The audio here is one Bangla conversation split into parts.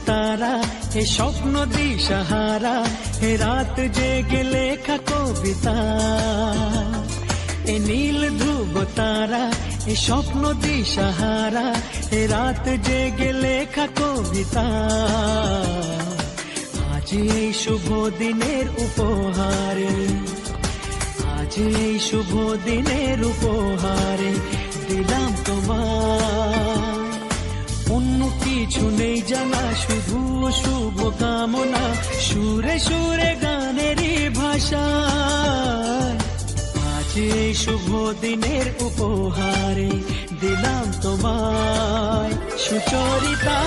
তারা, এ স্বপ্ন দিশাহারা, এ রাত জেগে লেখা কবিতা। এ নীল ধ্রুব তারা, এ স্বপ্ন দিশাহারা, এ রাত জেগে লেখা কবিতা। আজ এই শুভ দিনের উপহারে, আজ এই শুভ দিনের উপহারে দিলাম তোমার। অন্য কিছু নেই জানা, শুধু শুভ কামনা, সুরে সুরে গানেরই ভাষা। আজ এই শুভ দিনের উপহারে দিলাম তোমায় সুচরিতা,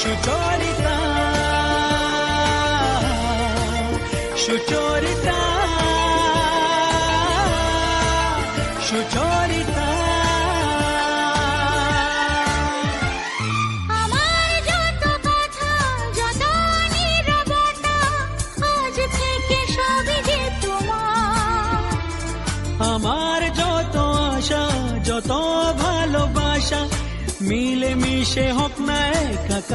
সুচরিতা, সুচরিতা, সুচরিতা। আমার যত কথা, যত নীরবতা, আজ থেকে সবই যে তোমার। আমার যত আশা, যত ভালোবাসা, মিলে মিশে হোক না একাকার।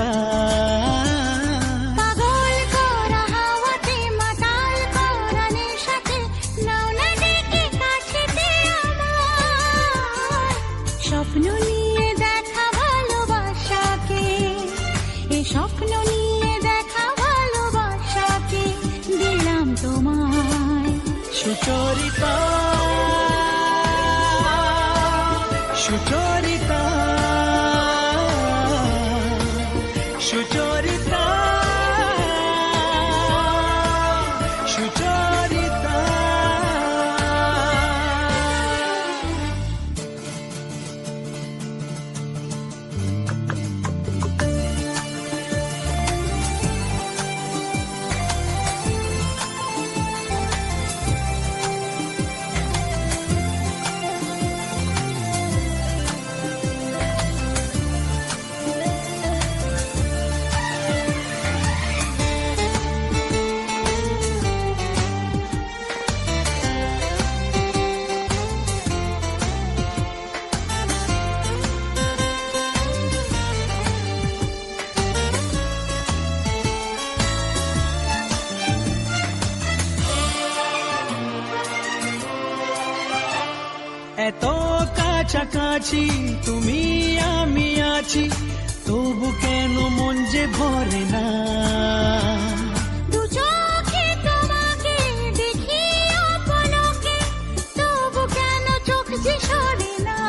পাগল করা হাওয়াতে, মাতাল করা নেশাতে, নাও না ডেকে কাছেতে আমার। স্বপ্ন নিয়ে দেখা ভালোবাসাকে, এ স্বপ্ন নিয়ে দেখা ভালোবাসাকে দিলাম তোমায় সুচরিতা, সুচরিতা, সুচরিতা, সুচরিতা। এত কাছাকাছি তুমি আমি আছি, তবু কেন মন যে ভরে না। দু চোখে তোমাকে দেখি অপলকে, তবু কেন চোখ যে সরে না।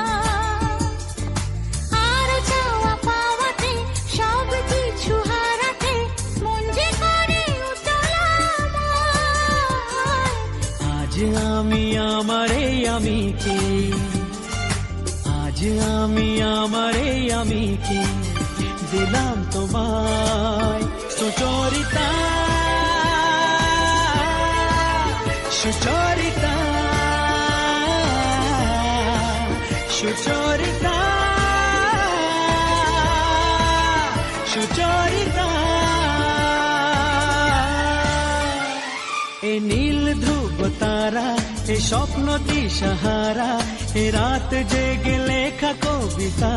আরো চাওয়া পাওয়াতে, সব কিছু হারাতে, মন যে করে উতলা আমার। আজ আমি আমার এই আমিকে, আজ আমি আমার এই আমিকে দিলাম তোমায় সুচরিতা, সুচরিতা, সুচরিতা, সুচরিতা। এ নীল ধ্রুব তারা, এ স্বপ্ন দিশাহারা, এ রাত জেগে লেখা কবিতা।